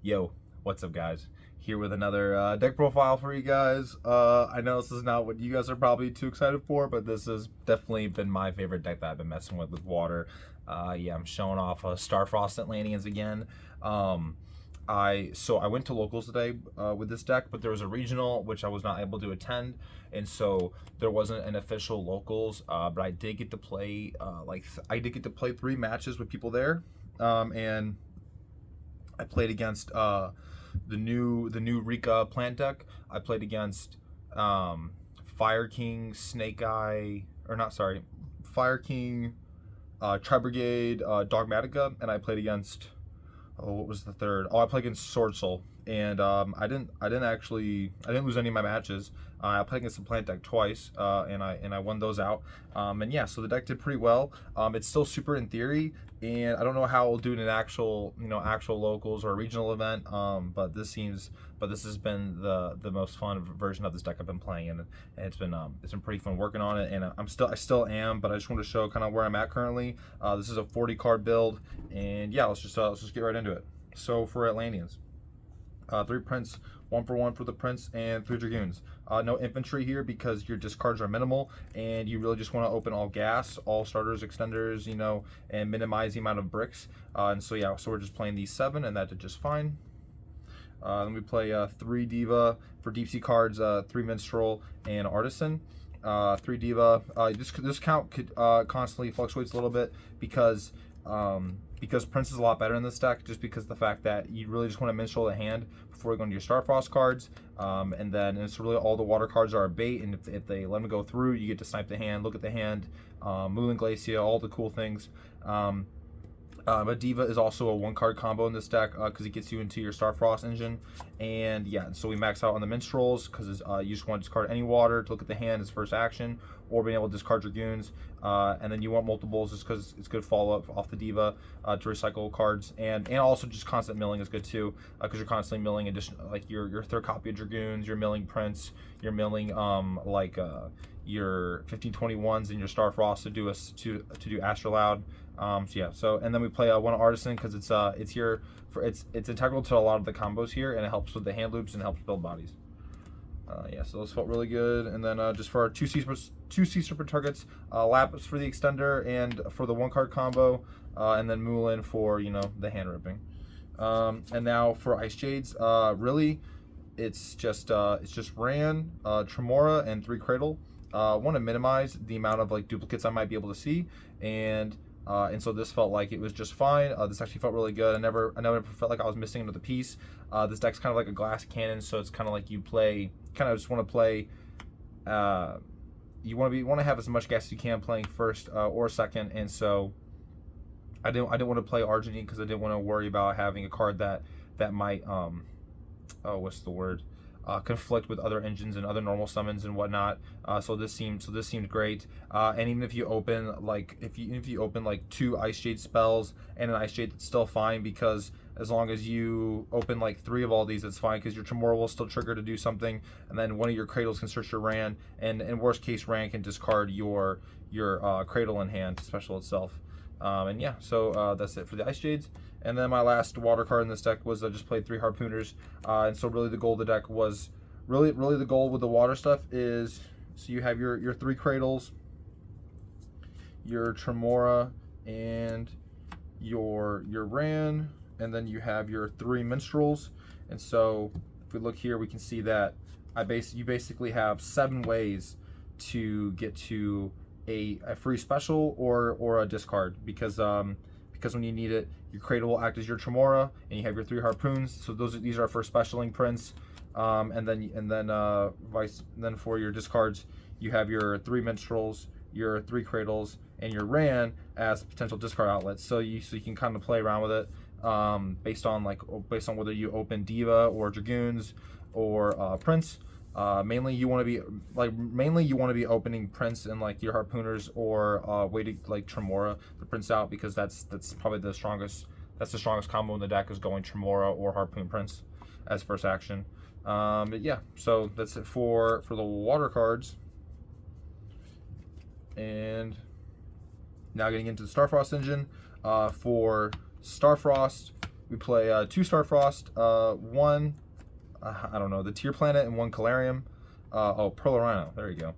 Yo, what's up guys? Here with another deck profile for you guys. I know this is not what you guys are probably too excited for, but this has definitely been my favorite deck that I've been messing with water. Yeah, I'm showing off Starfrost Atlanteans again. I went to locals today with this deck, but there was a regional which I was not able to attend, and so there wasn't an official locals. But I did get to play I did get to play 3 matches with people there, and I played against the new Rika plant deck. I played against Fire King, Snake Eye, or not sorry, Fire King, Tri Brigade, Dogmatica, and I played against what was the third? Oh, I played against Sword Soul, and I didn't lose any of my matches. I played against the plant deck twice, and I won those out. And yeah, so the deck did pretty well. It's still super in theory, and I don't know how we'll do it in an actual locals or a regional event. But this has been the most fun version of this deck I've been playing, and it's been pretty fun working on it. And I still am, but I just want to show kind of where I'm at currently. This is a 40 card build, and yeah, let's just get right into it. So for Atlanteans, 3 prints, 1 for 1 for the prints, and 3 dragoons. No infantry here because your discards are minimal, and you really just want to open all gas, all starters, extenders, and minimize the amount of bricks. And so yeah, so we're just playing these 7, and that did just fine. Then we play 3 diva for deep sea cards, 3 minstrel and artisan. 3 diva. This count could constantly fluctuates a little bit because Prince is a lot better in this deck, just because of the fact that you really just want to minstrel the hand before you go into your Starfrost cards, and then it's really all the water cards are a bait, and if they let them go through, you get to snipe the hand, look at the hand, Moon Glacia, all the cool things. But Diva is also a 1-card combo in this deck because it gets you into your Starfrost engine. And yeah, so we max out on the Minstrels because you just want to discard any water to look at the hand as first action, or being able to discard Dragoons. And then you want multiples just because it's good follow-up off the Diva to recycle cards. And also just constant milling is good too, because you're constantly milling like your third copy of Dragoons, you're milling Prince, you're milling your 1521s and your Starfrost to do Astrolaud. And then we play 1 artisan because it's integral to a lot of the combos here, and it helps with the hand loops and helps build bodies. So those felt really good. And then just for our 2 sea serpent targets, Lapis for the extender and for the 1-card combo, and then Moulin for the hand ripping. And now for Ice Jades, really it's just Ran, Tremora, and 3 Cradle. Want to minimize the amount of duplicates I might be able to see, and so this felt like it was just fine. This actually felt really good. I never felt like I was missing another piece. This deck's kind of like a glass cannon, so it's kind of like you just want to play. You want to have as much gas as you can playing first or second, and so I didn't want to play Arginine because I didn't want to worry about having a card that might what's the word? Conflict with other engines and other normal summons and whatnot. So this seemed great. And even if you open if you open 2 Ice Jade spells and an Ice Jade, that's still fine, because as long as you open 3 of all these, it's fine, because your Tremor will still trigger to do something, and then one of your Cradles can search your Ran, and in worst case Ran can discard your Cradle in hand to special itself. And yeah, so that's it for the Ice Jades. And then my last water card in this deck was I just played 3 Harpooners. And so really the goal of the deck was, really the goal with the water stuff is, so you have your 3 Cradles, your Tremora, and your Ran, and then you have your 3 Minstrels. And so if we look here, we can see that you basically have 7 ways to get to a free special or a discard, because when you need it, your Cradle will act as your Tremora, and you have your 3 Harpoons. So these are for specialing prints, and then for your discards, you have your 3 Minstrels, your 3 Cradles, and your Ran as potential discard outlets. So you can kind of play around with it, based on whether you open Diva or Dragoons or Prince. Mainly you want to be opening Prince and your Harpooners, or waiting Tremora the Prince out, because that's probably the strongest combo in the deck, is going Tremora or Harpoon Prince as first action. But yeah, so that's it for the water cards. And now getting into the Starfrost engine. For Starfrost, we play 2 Starfrost, 1 I don't know, the Tier Planet, and 1 Calarium. Oh, Pearl Rhino. There you go.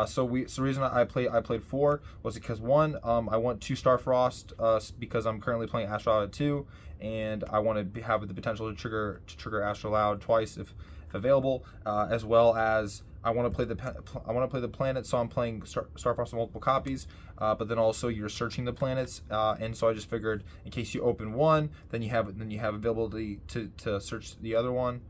So the reason I played 4 was because 1, I want 2 Starfrost because I'm currently playing Astral at 2, and I want to have the potential to trigger Astral Loud twice if available, as well as I want to play the planet, so I'm playing Starfrost in multiple copies. But then also you're searching the planets, and so I just figured in case you open one, then you have availability to search the other one.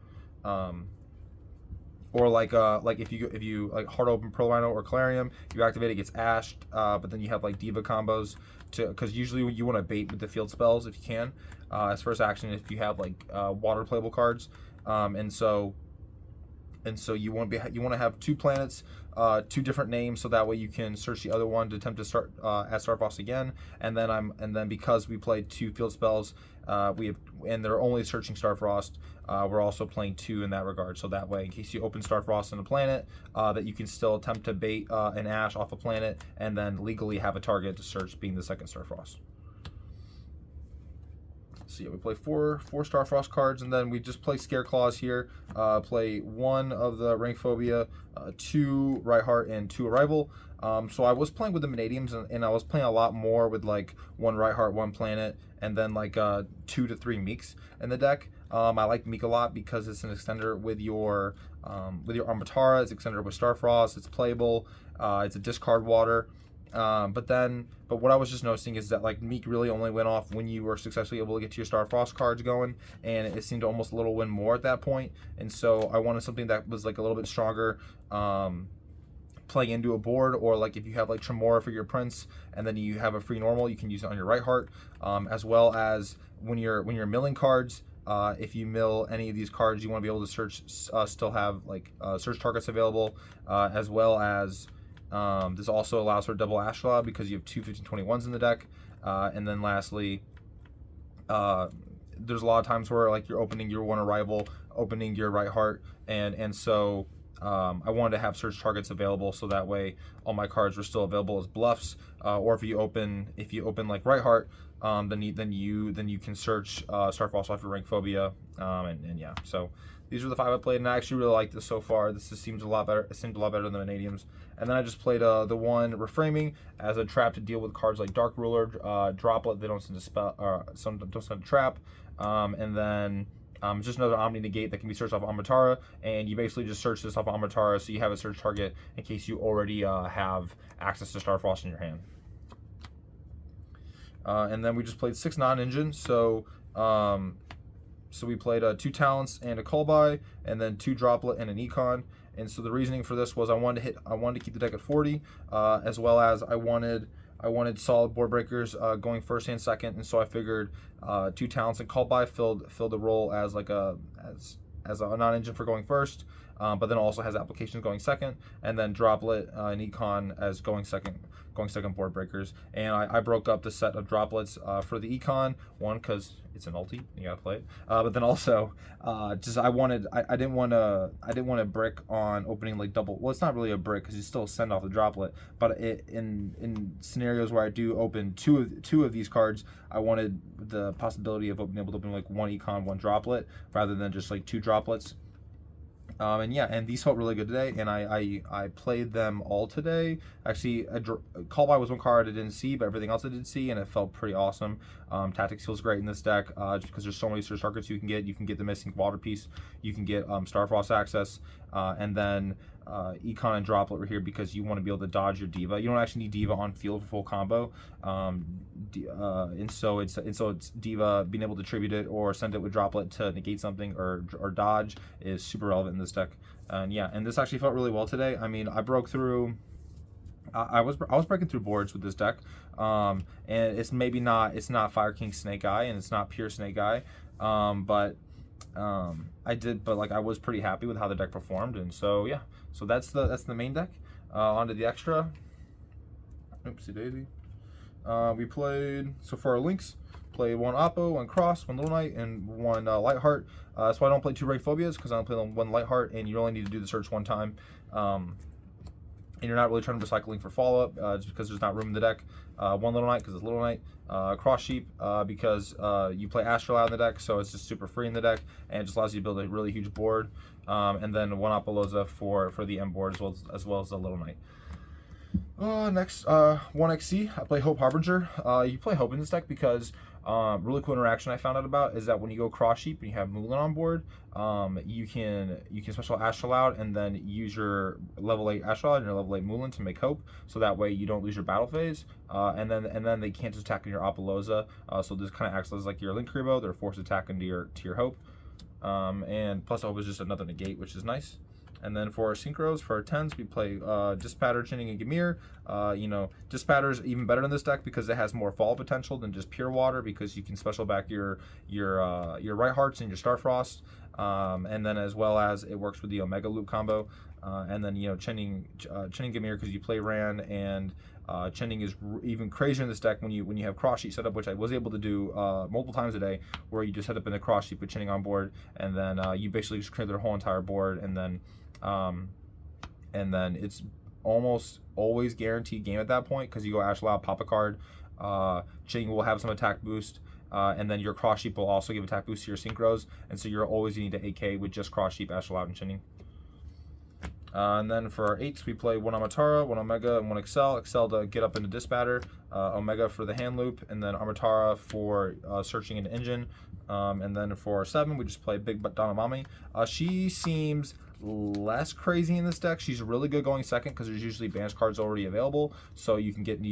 Or like if you like hard open Pearl Rhino or Calarium, you activate it, gets ashed, but then you have like Diva combos because usually you want to bait with the field spells if you can, as first action if you have like water playable cards, and so you want to have 2 planets, 2 different names, so that way you can search the other one to attempt to start at Starfrost again. And then because we played 2 field spells, and they're only searching Starfrost, we're also playing 2 in that regard. So that way, in case you open Starfrost on a planet, that you can still attempt to bait an Ash off a planet, and then legally have a target to search, being the second Starfrost. So yeah, we play 4 Starfrost cards, and then we just play Scareclaws here. Play 1 of the Rank Phobia, 2 Rightheart, and 2 Arrival. So I was playing with the Vanadiums, and I was playing a lot more with like 1 Rightheart, 1 Planet, and then like 2 to 3 Meeks in the deck. I like Meek a lot because it's an extender with your Armatara. It's extender with Starfrost. It's playable. It's a discard water. But what I was just noticing is that like Meek really only went off when you were successfully able to get to your Starfrost cards going, and it seemed almost a little win more at that point. And so I wanted something that was like a little bit stronger, playing into a board, or like if you have like Tremora for your Prince, and then you have a free normal, you can use it on your Rightheart, as well as when you're milling cards. If you mill any of these cards, you want to be able to search, still have like search targets available, as well as this also allows for double Ashla because you have 2 1521s in the deck. And then lastly, there's a lot of times where like you're opening your 1 Arrival, opening your Rightheart, and so I wanted to have search targets available, so that way all my cards were still available as bluffs. Or if you open like Rightheart, then you can search Starfrost off your Rank Phobia, and yeah. So these are the 5 I played, and I actually really like this so far. This just seems a lot better. It seemed a lot better than the Vanadiums. And then I just played the 1 Reframing as a trap to deal with cards like Dark Ruler, Droplet. They don't send a spell, some don't send a trap, and then just another Omni Negate that can be searched off Armatara, and you basically just search this off Armatara, so you have a search target in case you already have access to Starfrost in your hand. And then we just played 6 non-engine, so we played 2 Talents and a Callby, and then 2 Droplet and an Econ. And so the reasoning for this was I wanted to keep the deck at 40, as well as I wanted solid board breakers going first and second, and so I figured 2 Talents and Callby filled the role as like as a non-engine for going first, but then also has applications going second, and then Droplet and Econ as going second board breakers. And I broke up the set of Droplets for the Econ, one because it's an ulti, you gotta play it, but then also just I didn't want to brick on opening like double. Well, it's not really a brick because you still send off the Droplet, but in scenarios where I do open two of these cards, I wanted the possibility of being able to open like 1 Econ, 1 Droplet, rather than just like 2 Droplets. And yeah, and these felt really good today, and I played them all today. Actually, Callby was 1 card I didn't see, but everything else I did see, and it felt pretty awesome. Tactics feels great in this deck, just because there's so many search targets you can get. You can get the missing water piece, you can get Starfrost access, and then Econ and Droplet were here because you want to be able to dodge your Diva. You don't actually need Diva on field for full combo, and so it's Diva being able to tribute it or send it with Droplet to negate something or dodge is super relevant in this deck. And yeah, and this actually felt really well today. I mean, I broke through. I was breaking through boards with this deck, and it's not Fire King Snake Eye, and it's not pure Snake Eye, but I was pretty happy with how the deck performed. And so yeah, so that's the main deck. Onto the extra. Oopsie daisy. We played, so for our links, played 1 Oppo, 1 Cross, 1 Little Knight, and 1 Lightheart. So I don't play 2 Rank Phobias because I don't play 1 Lightheart, and you only need to do the search 1 time. and you're not really trying to recycling for follow-up just because there's not room in the deck. One Little Knight because it's Little Knight. Cross Sheep because you play Astrolabe in the deck, so it's just super free in the deck, and it just allows you to build a really huge board. And then one Apollousa for the M board as well as the Little Knight. Next, 1XC, I play Hope Harbinger. You play Hope in this deck because really cool interaction I found out about is that when you go Cross Sheep and you have Mulan on board, you can special Astrolabe and then use your level 8 Astrolabe and your level 8 Mulan to make Hope, so that way you don't lose your battle phase. And then they can't just attack in your Apollousa, so this kind of acts as like your Linkuriboh. They're forced attack into your Hope, and plus Hope is just another negate, which is nice. And then for our synchros, for our 10s, we play Dispatter, Chinning, and Gamir. Dispatter's even better in this deck because it has more fall potential than just pure water, because you can special back your Right Hearts and your Starfrost, and then as well as it works with the Omega Loop combo. And then Chinning Gamir because you play Ran, and Chinning is even crazier in this deck when you have Cross Sheet set up, which I was able to do multiple times a day, where you just set up in the Cross Sheet with Chinning on board, and then you basically just clear their whole entire board, and then it's almost always guaranteed game at that point because you go Astrolabe, pop a card, Chinning will have some attack boost, and then your Cross Sheep will also give attack boost to your synchros, and so you're always going to need to AK with just Cross Sheep, Astrolabe, and Chinning. And then for our 8s, we play one Amatara, one Omega, and one Excel. Excel to get up into Dispatter, Omega for the hand loop, and then Amatara for searching an engine. And then for our 7, we just play Big Butt Donamami. She seems less crazy in this deck. She's really good going second because there's usually banish cards already available, so you can get into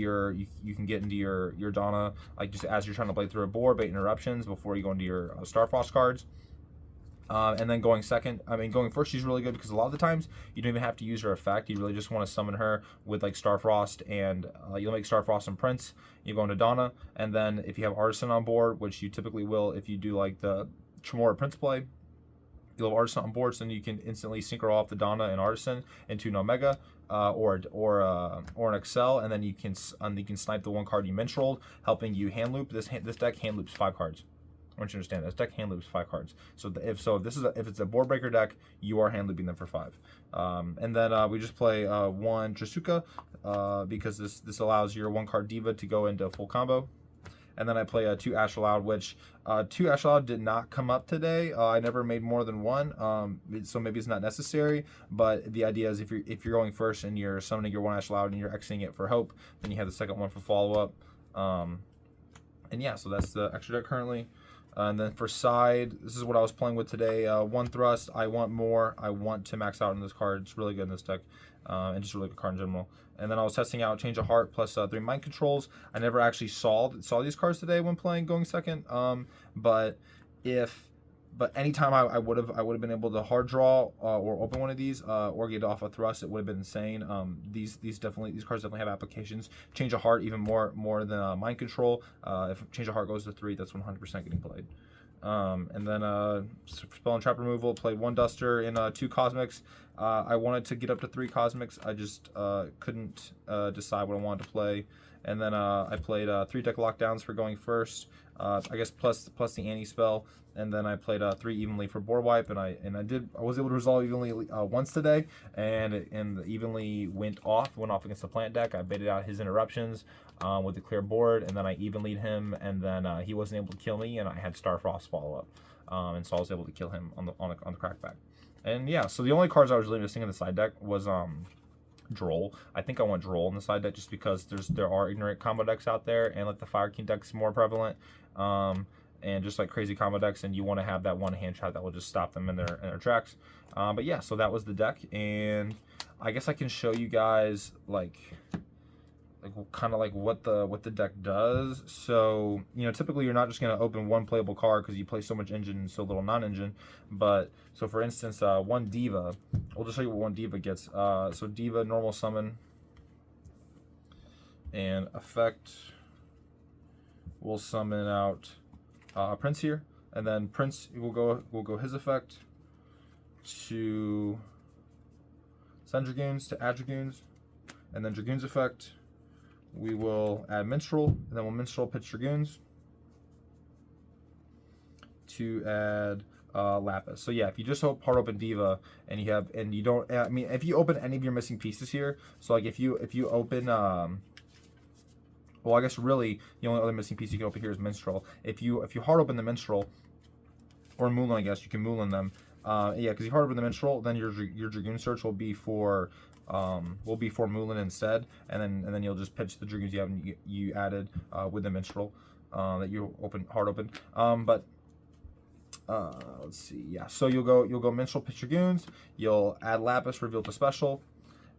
your Donna like just as you're trying to play through a board, bait interruptions before you go into your Starfrost cards. And then going first, she's really good because a lot of the times you don't even have to use her effect. You really just want to summon her with like Starfrost, and you'll make Starfrost and Prince. You go into Donna, and then if you have Artisan on board, which you typically will if you do like the Tremora Prince play, you'll have Artisan on board, so then you can instantly synchro off the Donna and Artisan into an Omega or an Excel, and then you can snipe the one card you minstreled, helping you hand loop. This deck hand loops 5 cards. I want you to understand this deck hand loops 5 cards. So if it's a board breaker deck, you are hand looping them for 5. And then we just play one Trisuka because this allows your 1 card Diva to go into a full combo. And then I play 2 Astrolabe, which 2 Astrolabe did not come up today. I never made more than 1, so maybe it's not necessary. But the idea is if you're going first and you're summoning your 1 Astrolabe and you're Xing it for Hope, then you have the second one for follow up. And yeah, so that's the extra deck currently. And then for side, this is what I was playing with today. 1 Thrust, I want more. I want to max out on this card. It's really good in this deck, and just a really good card in general. And then I was testing out Change of Heart plus 3 Mind Controls. I never actually saw these cards today when playing going second. But anytime I would have been able to hard draw or open one of these or get off a Thrust, it would have been insane. These cards definitely have applications. Change of Heart even more than Mind Control. If Change of Heart goes to 3, that's 100% getting played. And then Spell and Trap Removal, played 1 Duster in 2 Cosmics. I wanted to get up to 3 Cosmics. I just couldn't decide what I wanted to play. And then I played 3 Deck Lockdowns for going first. I guess plus the anti spell, and then I played 3 evenly for board wipe, and I was able to resolve evenly once today, and the evenly went off against the plant deck. I baited out his interruptions with the clear board, and then I evenlyed him, and then he wasn't able to kill me, and I had Starfrost follow up, and so I was able to kill him on the crackback. And yeah, so the only cards I was really missing in the side deck was Droll. I think I want Droll in the side deck just because there are ignorant combo decks out there, and like the Fire King deck's more prevalent, and just like crazy combo decks, and you want to have that one hand trap that will just stop them in their tracks. But yeah, so that was the deck, and I guess I can show you guys like kind of like what the deck does. So typically you're not just going to open 1 playable card because you play so much engine and so little non-engine. But so for instance, 1 Diva, we'll just show you what 1 Diva gets. So Diva, normal summon, and effect will summon out Prince here, and then Prince will go his effect to send Dragoons to add Dragoons, and then Dragoons effect we will add Minstrel, and then we'll Minstrel pitch Dragoons to add Lapis. So yeah, if you just hard open Diva and you don't, I mean, if you open any of your missing pieces here, so like if you open well, I guess really the only other missing piece you can open here is Minstrel. If you hard open the Minstrel or Moulin, I guess you can Moulin them. Yeah, because you hard open the Minstrel, then your Dragoon search will be for Moulin instead, and then you'll just pitch the Dragoons you added with the Minstrel that you hard open. But let's see, yeah. So you'll go Minstrel, pitch Dragoons. You'll add Lapis, reveal to special,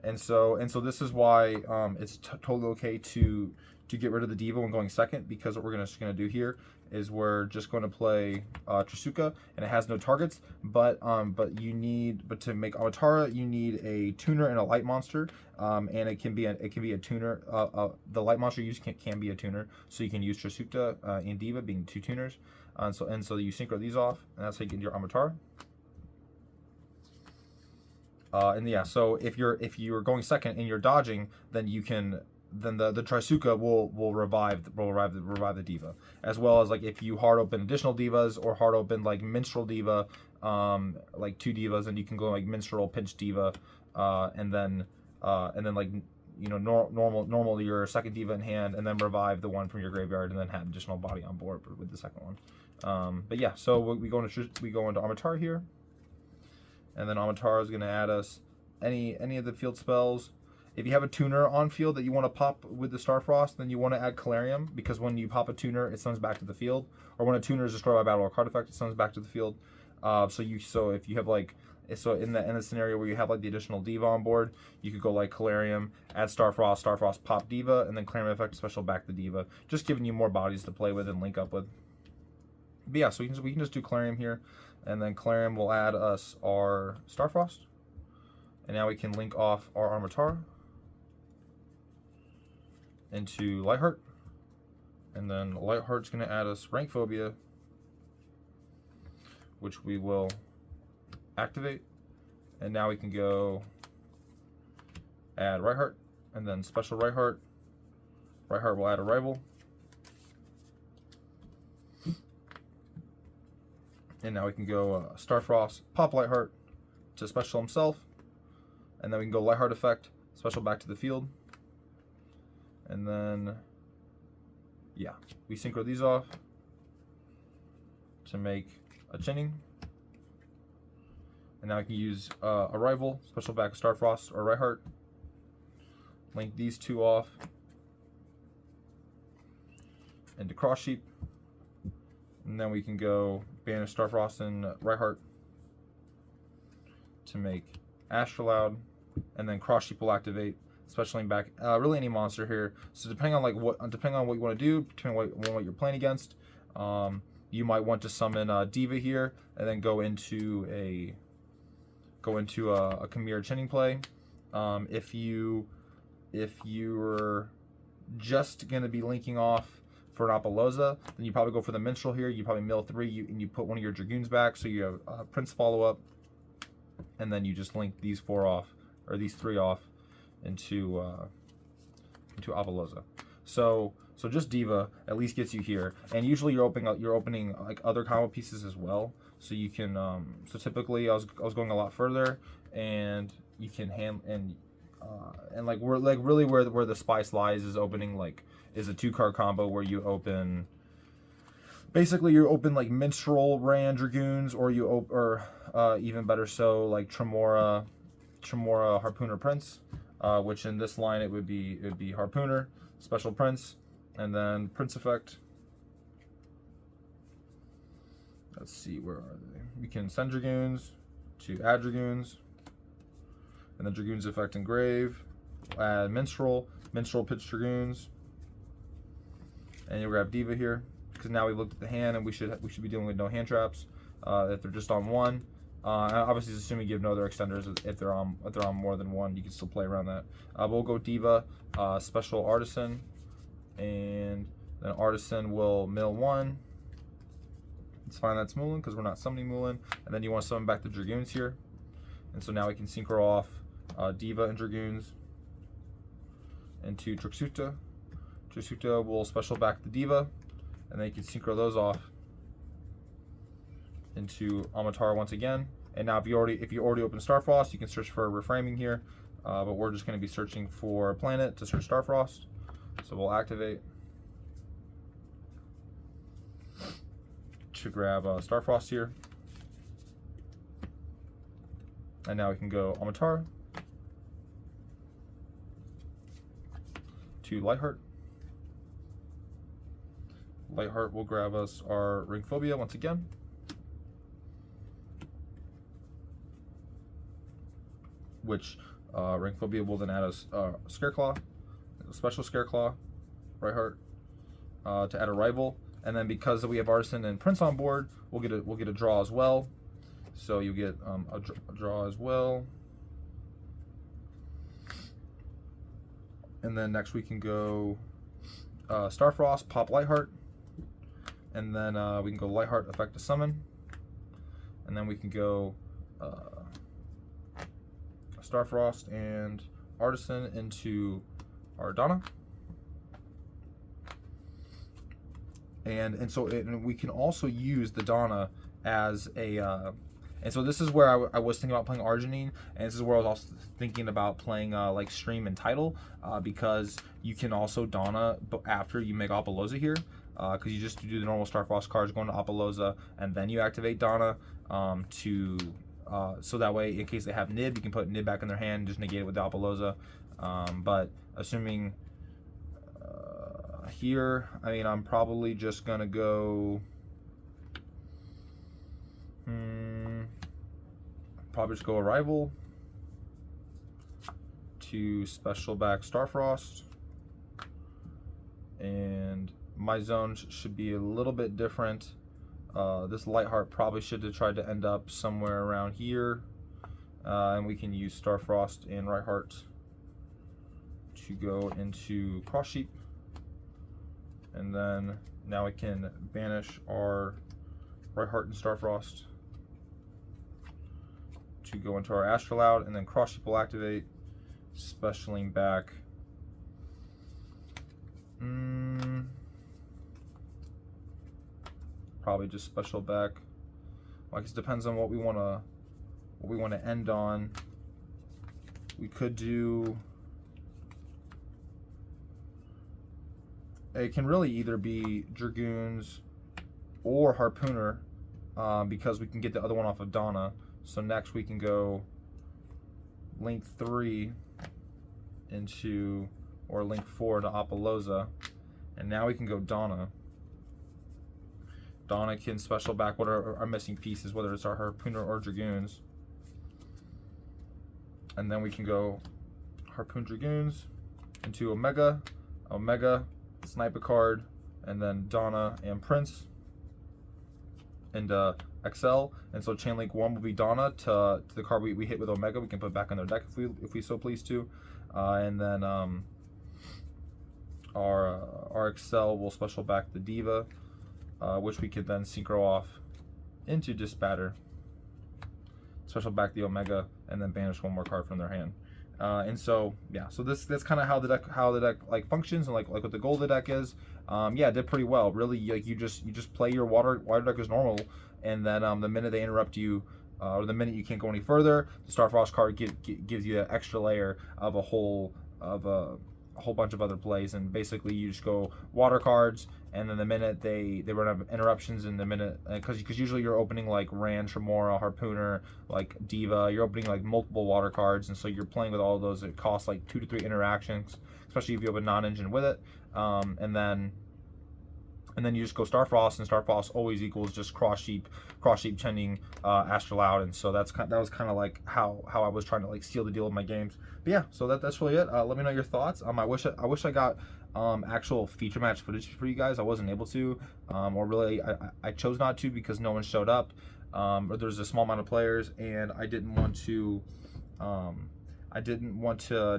and so this is why it's totally okay to get rid of the Diva when going second, because what we're just gonna do here is we're just going to play Trisuka, and it has no targets, but to make Amatara you need a tuner and a light monster, and it can be a tuner. The light monster you use can be a tuner, so you can use Trisuka and Diva being two tuners, and so you synchro these off, and that's how you get your Amatara. And yeah, so if you're going second and you're dodging, then the Trisuka will revive the Diva, as well as like if you hard open additional Divas or hard open like Minstrel Diva, like two Divas, and you can go like Minstrel, pinch Diva, and then like normal your second Diva in hand, and then revive the one from your graveyard, and then have additional body on board with the second one. But yeah, so we go into Amatara here, and then Amatara is going to add us any of the field spells. If you have a tuner on field that you want to pop with the Starfrost, then you want to add Calarium, because when you pop a tuner, it summons back to the field. Or when a tuner is destroyed by battle or card effect, it summons back to the field. So if you have like, so in the scenario where you have like the additional Diva on board, you could go like Calarium, add Starfrost, pop Diva, and then Calarium effect special back the Diva, just giving you more bodies to play with and link up with. But yeah, so we can just do Calarium here, and then Calarium will add us our Starfrost, and now we can link off our Amatara into Lightheart, and then Lightheart's going to add us Rank Phobia, which we will activate, and now we can go add Rightheart, and then special Rightheart. Rightheart will add a rival, and now we can go Starfrost, pop Lightheart to special himself, and then we can go Lightheart effect, special back to the field. And then, yeah, we synchro these off to make a Chinning. And now I can use a rival, special back Starfrost or Rightheart. Link these two off into Cross Sheep. And then we can go banish Starfrost and Rightheart to make Astrolaud. And then Cross Sheep will activate, specialing back really any monster here. So depending on what you want to do, depending on what you're playing against, you might want to summon Diva here, and then go into a Chimera Chinning play. If you're just gonna be linking off for an Apollousa, then you probably go for the Minstrel here. You probably mill 3, and you put one of your Dragoons back, so you have Prince follow up, and then you just link these 4 off, or these 3 off, into Apollousa. So just Diva at least gets you here, and usually you're opening like other combo pieces as well. So you can so typically I was going a lot further, and you can and like really where the spice lies is opening is a 2-card combo where you open. Basically, you open like Minstrel Ran Dragoons, or even better so like Tremora Harpooner Prince. Which in this line it would be Harpooner, special Prince, and then Prince effect. Let's see, where are they? We can send Dragoons to add Dragoons, and then Dragoons effect engrave. Add Minstrel, pitch Dragoons, and you'll grab Diva here, because now we've looked at the hand, and we should be dealing with no hand traps if they're just on 1. Obviously, assuming you have no other extenders. If they're on more than 1, you can still play around that. We'll go Diva, special Artisan, and then Artisan will mill 1. It's fine, that's Moulin, because we're not summoning Moulin. And then you want to summon back the Dragoons here, and so now we can synchro off Diva and Dragoons into Trisuka. Trisuka will special back the Diva, and then you can synchro those off into Amatar once again. And now if you already opened Starfrost, you can search for reframing here. But we're just going to be searching for planet to search Starfrost. So we'll activate to grab Starfrost here. And now we can go Amatar to Lightheart. Lightheart will grab us our Ring Phobia once again. Which Ring Phobia will then add us Scareclaw, a special Scareclaw, Lightheart, to add a rival. And then because we have Artisan and Prince on board, we'll get a draw as well. So you get a draw as well. And then next we can go Starfrost, pop Lightheart. And then we can go Lightheart, effect to summon. And then we can go Starfrost and Artisan into our Donna. And so we can also use the Donna as a and so this is where I was thinking about playing Arginine, and this is where I was also thinking about playing like Stream and Tidal, because you can also Donna after you make Apollousa here, because you just do the normal Starfrost cards going to Apollousa, and then you activate Donna so that way in case they have Nib, you can put Nib back in their hand and just negate it with the Apollousa. But assuming here, I mean, I'm probably just gonna go probably just go Arrival to special back Starfrost, and my zones should be a little bit different. This Lightheart probably should have tried to end up somewhere around here, and we can use Starfrost and Lightheart to go into Cross Sheep, and then now we can banish our Lightheart and Starfrost to go into our Astrolaud, and then Cross Sheep will activate, specialing back probably just special back. Like, it depends on what we want to end on. We could do, it can really either be Dragoons or Harpooner, because we can get the other one off of Donna. So next we can go link 3 into, or link 4 to Apollousa, and now we can go Donna. Donna can special back what are our missing pieces, whether it's our Harpooner or Dragoons. And then we can go Harpoon Dragoons into Omega, snipe a card, and then Donna and Prince into XL. And so Chain Link 1 will be Donna to the card we hit with Omega. We can put back in their deck if we so please to. And then our XL will special back the Diva, which we could then synchro off into Disbatter, special back the Omega, and then banish one more card from their hand. And so yeah, so that's kind of how the deck like functions, and like what the goal of the deck is. Yeah, it did pretty well. Really, like you just play your water deck as normal, and then the minute they interrupt you, or the minute you can't go any further, the Starfrost card gives you an extra layer of a whole bunch of other plays, and basically you just go water cards, and then the minute they run out of interruptions, in the minute, because usually you're opening like Ran, Tremora, Harpooner, like Diva, you're opening like multiple water cards, and so you're playing with all of those. It costs like 2 to 3 interactions, especially if you have a non-engine with it, and then you just go Starfrost, and Starfrost always equals just Cross Sheep Chending Astrolaud, and so that was kind of like how I was trying to like seal the deal with my games. But yeah, so that's really it. Let me know your thoughts. I wish I got actual feature match footage for you guys. I wasn't able to, or really I chose not to because no one showed up, or there's a small amount of players, and I didn't want to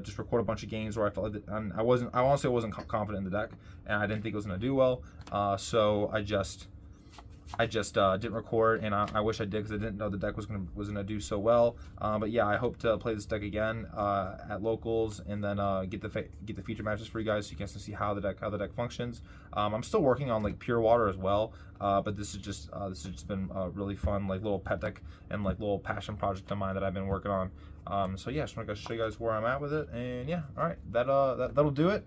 just record a bunch of games where I felt like I honestly wasn't confident in the deck, and I didn't think it was going to do well. So I just I just didn't record, and I wish I did because I didn't know the deck was gonna do so well. But yeah, I hope to play this deck again at locals, and then get the feature matches for you guys, so you guys can see how the deck functions. I'm still working on like pure water as well, but this has just been a really fun like little pet deck and like little passion project of mine that I've been working on. So yeah, just want to show you guys where I'm at with it, and yeah, all right, that'll do it.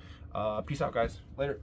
Peace out, guys. Later.